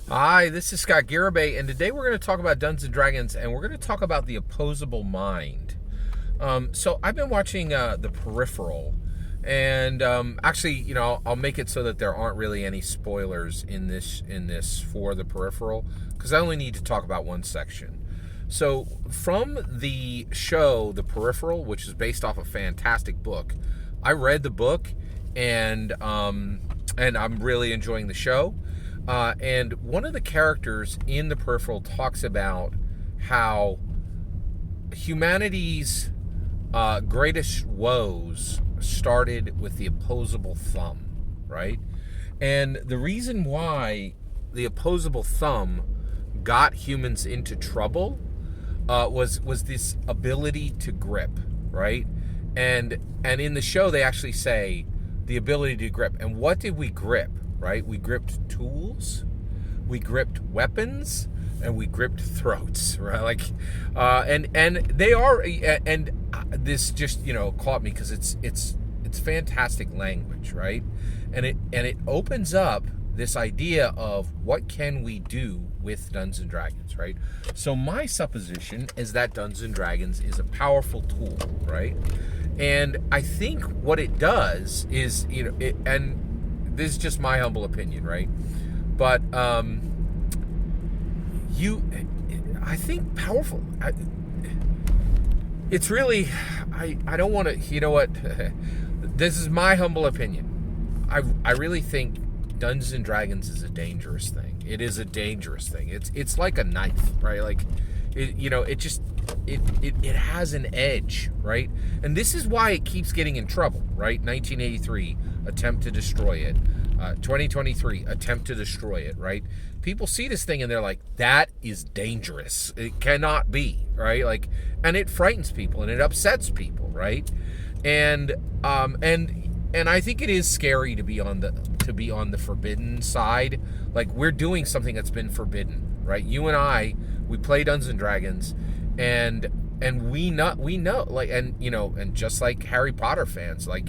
Hi, this is Scott Garibay, and today we're going to talk about Dungeons and Dragons, and we're going to talk about the opposable mind. So I've been watching The Peripheral, and actually, I'll make it so that there aren't really any spoilers in this for The Peripheral, because I only need to talk about one section. So from the show The Peripheral, which is based off a fantastic book, I read the book, and I'm really enjoying the show. And one of the characters in The Peripheral talks about how humanity's greatest woes started with the opposable thumb, right? And the reason why the opposable thumb got humans into trouble was this ability to grip, right? And in the show they actually say the ability to grip. And what did we grip? Right? We gripped tools, we gripped weapons, and we gripped throats, right? Like, and they are, and this just caught me because it's fantastic language, right? And it opens up this idea of what can we do with Dungeons and Dragons, right? So my supposition is that Dungeons and Dragons is a powerful tool, right? And I think what it does is, and this is just my humble opinion, right? But I think powerful. It's really, I don't want to. You know what? This is my humble opinion. I really think Dungeons and Dragons is a dangerous thing. It is a dangerous thing. It's like a knife, right? Like, it has an edge, right? And this is why it keeps getting in trouble, right? 1983, attempt to destroy it. 2023, attempt to destroy it, right? People see this thing and they're like, that is dangerous. It cannot be, right? Like, and it frightens people and it upsets people, right? And I think it is scary to be on the forbidden side. Like, we're doing something that's been forbidden, right? You and I, we play Dungeons and Dragons, and we know, like, and just like Harry Potter fans, like,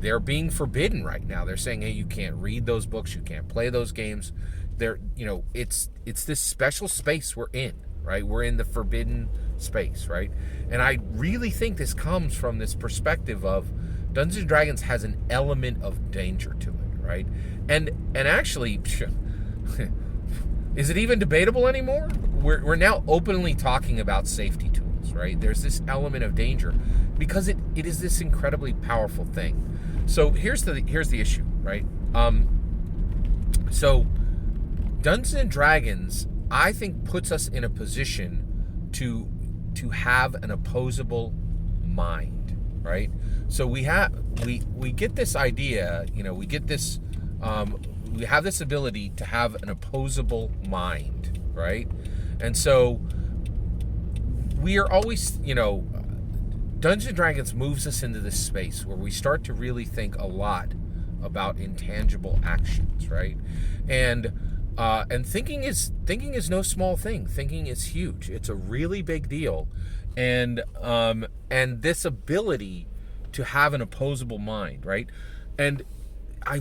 they're being forbidden right now. They're saying, hey, you can't read those books, you can't play those games. It's this special space we're in, right? We're in the forbidden space, right? And I really think this comes from this perspective of Dungeons and Dragons has an element of danger to it, right? And actually, is it even debatable anymore? We're now openly talking about safety tools, right? There's this element of danger because it is this incredibly powerful thing. So here's the issue, right? So Dungeons and Dragons, I think, puts us in a position to have an opposable mind, right? So we get this idea, we get this, we have this ability to have an opposable mind, right? And so we are always, Dungeons & Dragons moves us into this space where we start to really think a lot about intangible actions, right? And thinking is no small thing. Thinking is huge. It's a really big deal, and this ability to have an opposable mind, right? And I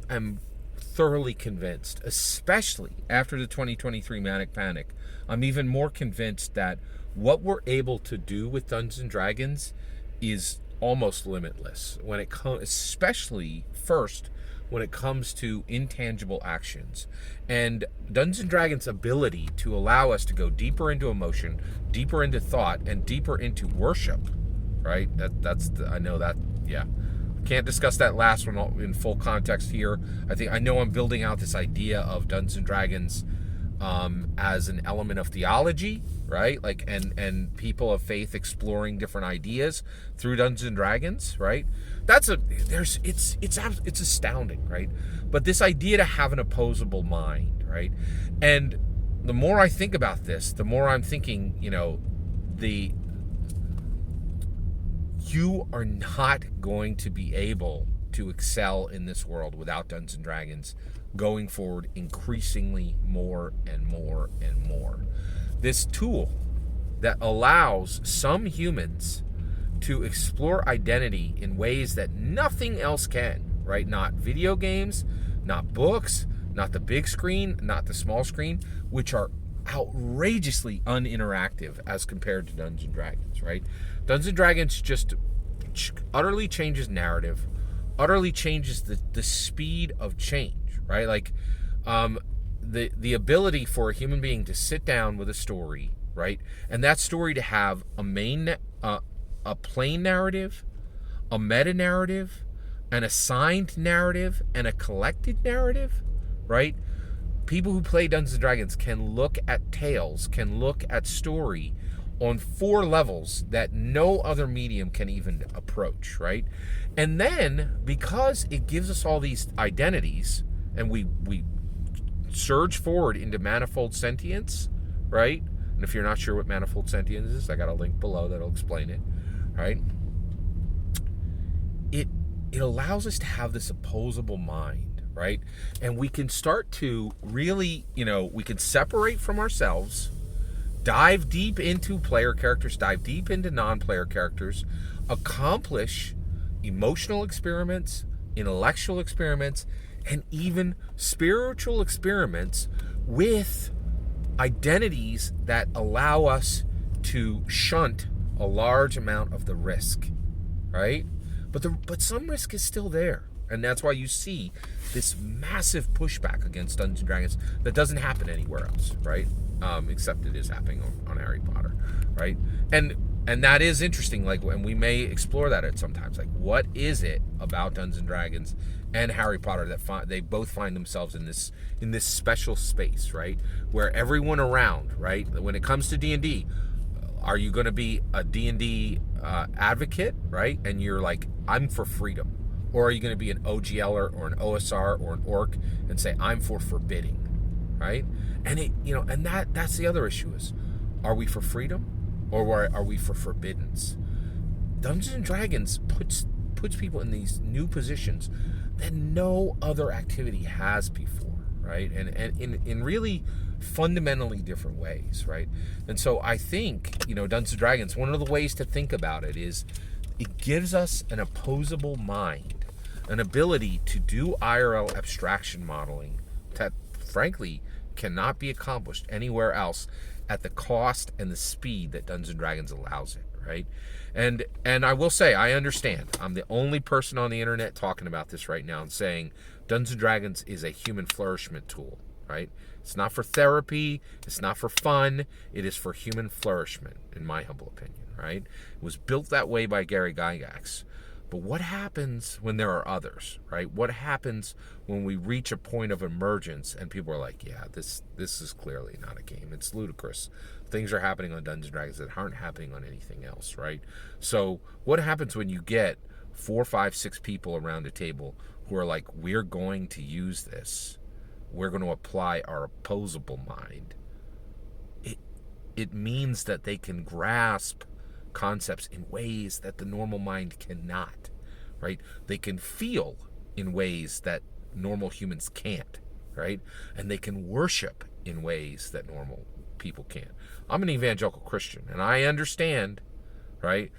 am thoroughly convinced, especially after the 2023 Manic Panic, I'm even more convinced that what we're able to do with Dungeons and Dragons is almost limitless when it comes, especially first when it comes to intangible actions. And Dungeons and Dragons' ability to allow us to go deeper into emotion, deeper into thought, and deeper into worship, right? I know that, yeah. Can't discuss that last one in full context here. I know I'm building out this idea of Dungeons and Dragons as an element of theology, right? Like, and people of faith exploring different ideas through Dungeons and Dragons, right? It's astounding, right? But this idea to have an opposable mind, right? And the more I think about this, the more I'm thinking, you are not going to be able to excel in this world without Dungeons and Dragons going forward increasingly more and more and more. This tool that allows some humans to explore identity in ways that nothing else can, right? Not video games, not books, not the big screen, not the small screen, which are outrageously uninteractive as compared to Dungeons and Dragons, right? Dungeons and Dragons just utterly changes narrative, utterly changes the speed of change, right? Like the ability for a human being to sit down with a story, right, and that story to have a plain narrative, a meta narrative, an assigned narrative, and a collected narrative, right? People who play Dungeons and Dragons can look at tales, can look at story on 4 levels that no other medium can even approach, right? And then, because it gives us all these identities, and we surge forward into Manifold Sentience, right? And if you're not sure what Manifold Sentience is, I got a link below that'll explain it, right? It allows us to have this opposable mind, right? And we can start to really, we can separate from ourselves, dive deep into player characters, dive deep into non-player characters, accomplish emotional experiments, intellectual experiments, and even spiritual experiments with identities that allow us to shunt a large amount of the risk, right? But some risk is still there. And that's why you see this massive pushback against Dungeons & Dragons that doesn't happen anywhere else, right? Except it is happening on Harry Potter, right? And that is interesting, like, and we may explore that at sometimes. Like, what is it about Dungeons & Dragons and Harry Potter that they both find themselves in this special space, right? Where everyone around, right? When it comes to D&D, are you going to be a D&D advocate, right? And you're like, I'm for freedom. Or are you going to be an OGLer or an OSR or an orc and say, I'm for forbidding, right? And and that's the other issue is, are we for freedom or are we for forbiddance? Dungeons and Dragons puts people in these new positions that no other activity has before, right? And in really fundamentally different ways, right? And so I think, Dungeons and Dragons, one of the ways to think about it is it gives us an opposable mind, an ability to do IRL abstraction modeling that, frankly, cannot be accomplished anywhere else at the cost and the speed that Dungeons and Dragons allows it, right? And I will say, I understand. I'm the only person on the internet talking about this right now and saying Dungeons and Dragons is a human flourishment tool, right? It's not for therapy. It's not for fun. It is for human flourishment, in my humble opinion, right? It was built that way by Gary Gygax. But what happens when there are others, right? What happens when we reach a point of emergence and people are like, yeah, this is clearly not a game. It's ludicrous. Things are happening on Dungeons & Dragons that aren't happening on anything else, right? So what happens when you get 4, 5, 6 people around a table who are like, we're going to use this. We're going to apply our opposable mind. It means that they can grasp concepts in ways that the normal mind cannot, right? They can feel in ways that normal humans can't, right? And they can worship in ways that normal people can't. I'm an evangelical Christian, and I understand, right?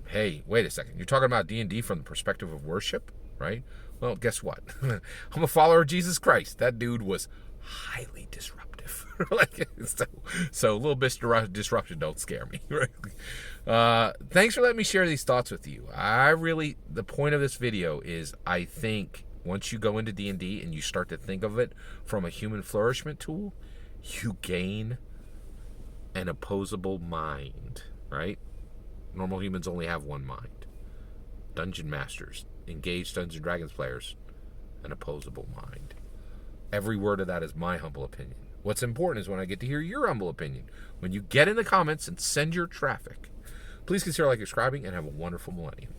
Hey, wait a second. You're talking about D&D from the perspective of worship, right? Well, guess what? I'm a follower of Jesus Christ. That dude was highly disruptive. So a little bit disruption don't scare me. Right? Thanks for letting me share these thoughts with you. The point of this video is, I think once you go into D&D and you start to think of it from a human flourishment tool, you gain an opposable mind, right? Normal humans only have one mind. Dungeon masters, engaged Dungeons and Dragons players, an opposable mind. Every word of that is my humble opinion. What's important is when I get to hear your humble opinion. When you get in the comments and send your traffic. Please consider subscribing and have a wonderful millennium.